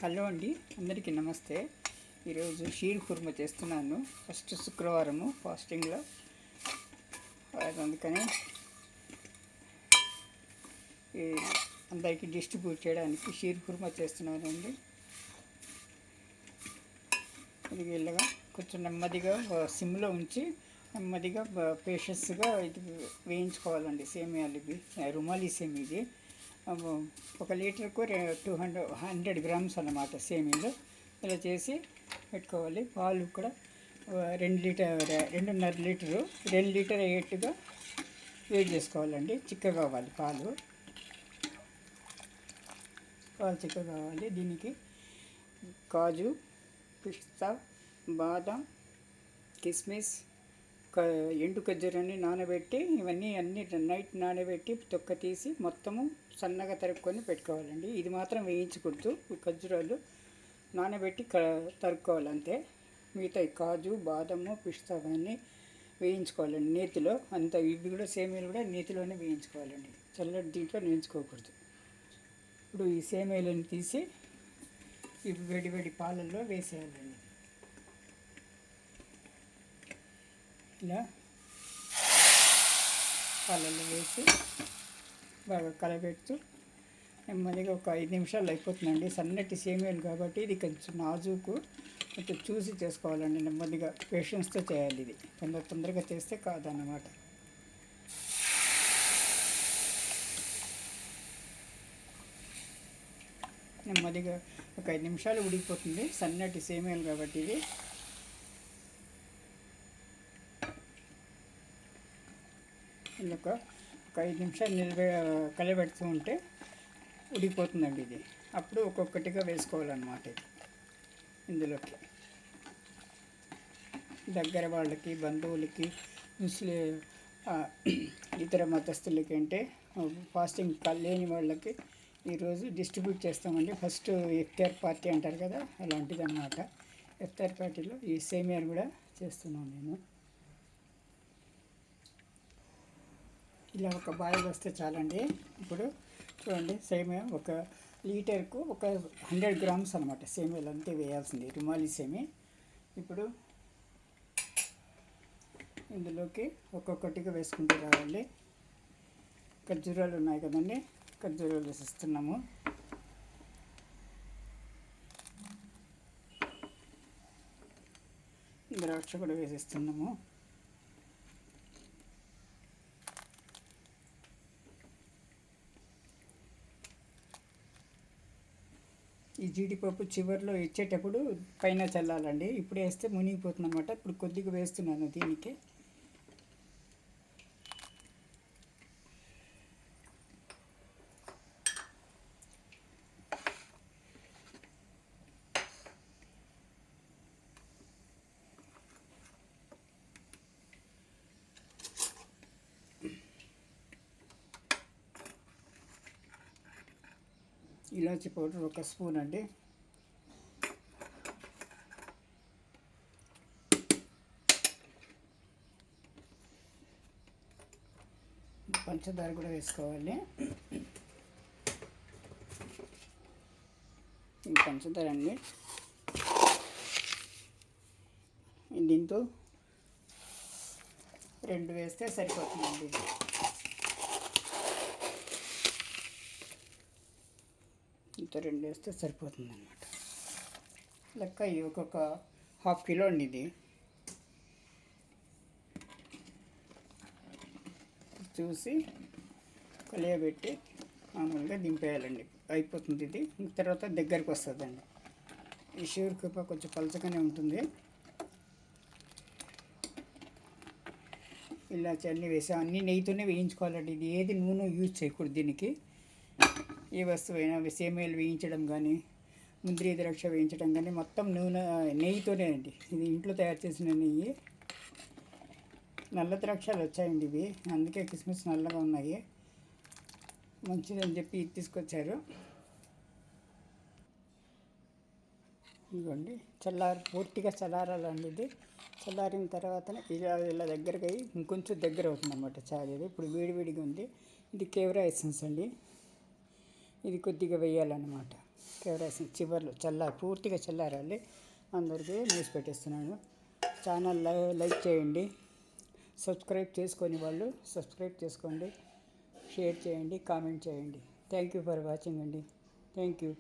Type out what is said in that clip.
Hello అండి, అందరికీ నమస్తే. ఈరోజు షీర్ కుర్మా చేస్తున్నాను. ఫస్ట్ శుక్రవారము ఫాస్టింగ్లో, అందుకని అందరికీ డిస్ట్రిబ్యూట్ చేయడానికి షీర్ కుర్మా చేస్తున్నాను అండి. ఇది ఇలాగా కొంచెం నెమ్మదిగా సిమ్లో ఉంచి నెమ్మదిగా పేషెన్స్గా ఇది వేయించుకోవాలండి. సేమియాలు ఇవి రుమాలి సేమి. ఇది 1 లీటర్కు 100 గ్రామ్స్ అన్నమాట సేమియాలు. ఇలా చేసి పెట్టుకోవాలి. పాలు కూడా 2.5 లీటరు 2 లీటర్ అయ్యేట్టుగా వేడి చేసుకోవాలండి. చిక్కగా కావాలి పాలు చిక్కగా కావాలి. దీనికి కాజు, పిస్తా, బాదం, కిస్మిస్, ఎండు ఖర్జూరాన్ని నానబెట్టి ఇవన్నీ నైట్ నానబెట్టి తొక్క తీసి మొత్తము సన్నగా తరుక్కొని పెట్టుకోవాలండి. ఇది మాత్రం వేయించకూడదు. ఖర్జూరాలు నానబెట్టి తరుక్కోవాలి అంతే. మిగతా కాజు, బాదము, పిస్తా అవన్నీ వేయించుకోవాలండి నేతిలో. అంత ఇవి కూడా సేమియాలు కూడా నేతిలోనే వేయించుకోవాలండి. చల్లటి దీంట్లో వేయించుకోకూడదు. ఇప్పుడు ఈ సేమియాలను తీసి ఇవి వేడి పాలల్లో వేసేయాలండి. ఇలా పాలల్లో వేసి బాగా కలబెడుతూ నెమ్మదిగా ఒక 5 నిమిషాలు అయిపోతుందండి. సన్నటి సేమియాలు కాబట్టి ఇది కొంచెం నాజుకు, కొంచెం చూసి చేసుకోవాలండి. నెమ్మదిగా పేషెన్స్తో చేయాలి. ఇది తొందరగా చేస్తే కాదన్నమాట. నెమ్మదిగా ఒక 5 నిమిషాలు ఉడికిపోతుంది. సన్నటి సేమియాలు కాబట్టి ఇది ఒక 5 నిమిషాలు కలబెడుతూ ఉంటే ఉడికిపోతుందండి ఇది. అప్పుడు ఒక్కొక్కటిగా వేసుకోవాలన్నమాట. ఇందులోకి దగ్గర వాళ్ళకి, బంధువులకి, ఇతర మతస్థులకి, అంటే ఫాస్టింగ్ లేని వాళ్ళకి ఈరోజు డిస్ట్రిబ్యూట్ చేస్తామండి. ఫస్ట్ ఇఫ్తార్ పార్టీ అంటారు కదా, అలాంటిది అన్నమాట. ఇఫ్తార్ పార్టీలో ఈ సేమియాలు కూడా చేస్తున్నాను నేను. ఇలా ఒక బాయిల్ వస్తే చాలండి. ఇప్పుడు చూడండి, సేమియా 1 లీటర్కు 100 గ్రామ్స్ అనమాట సేమియాలు అంతే వేయాల్సింది, రుమాలి సేమి. ఇప్పుడు ఇందులోకి ఒక్కొక్కటిగా వేసుకుంటూ రావాలి. ఖర్జూరాలు ఉన్నాయి కదండి, ఖర్జూరాలు వేసిస్తున్నాము. ద్రాక్ష కూడా వేసిస్తున్నాము. ఈ జీడిపప్పు చివరిలో ఇచ్చేటప్పుడు పైన చల్లాలండి. ఇప్పుడు వేస్తే మునిగిపోతుంది అనమాట. ఇప్పుడు కొద్దిగా వేస్తున్నాను దీనికి. ఇలాచి పౌడర్ 1 స్పూన్ అండి. పంచదార కూడా వేసుకోవాలి. ఈ పంచదార అండి దీంతో 2 వేస్తే సరిపోతుందండి. ఇంత 2 వేస్తే సరిపోతుంది అన్నమాట. లెక్క ఒక్కొక్క 1/2 కిలో అండి. ఇది చూసి కలియబెట్టి మామూలుగా దింపేయాలండి. అయిపోతుంది ఇది. తర్వాత దగ్గరికి వస్తుందండి. ఈ షీర్ కుర్మా కొంచెం పలచగానే ఉంటుంది. ఇలా అన్నీ వేసాం. అన్నీ నెయ్యితోనే వేయించుకోవాలండి. ఇది ఏది నూనె యూజ్ చేయకూడదు దీనికి. ఏ వస్తువైనా సేమియాలు వేయించడం కానీ, ముందరి ద్రాక్ష వేయించడం కానీ మొత్తం నెయ్యితోనే అండి. ఇది ఇంట్లో తయారు చేసిన నెయ్యి. నల్ల ద్రాక్షలు వచ్చాయండి ఇవి, అందుకే కిస్మిస్ నల్లగా ఉన్నాయి. మంచిదని చెప్పి ఇది తీసుకొచ్చారు. ఇదిగోండి, పూర్తిగా చల్లారాలండి. ఇది చల్లారిన తర్వాత ఇలా దగ్గరగా అయ్యి ఇంకొంచెం దగ్గర అవుతుంది అన్నమాట చాలు. ఇది ఇప్పుడు వేడిగా ఉంది. ఇది కేవరా ఎసెన్స్ అండి. ఇది కొద్దిగా వేయాలన్నమాట. కేవరాసిన చివర్లో పూర్తిగా చల్లారాలి. అందరికీ న్యూస్ పెట్టేస్తున్నాను. ఛానల్ లైక్ చేయండి. సబ్స్క్రైబ్ చేసుకొని వాళ్ళు సబ్స్క్రైబ్ చేసుకోండి. షేర్ చేయండి, కామెంట్ చేయండి. థ్యాంక్ యూ ఫర్ వాచింగ్ అండి. Thank you.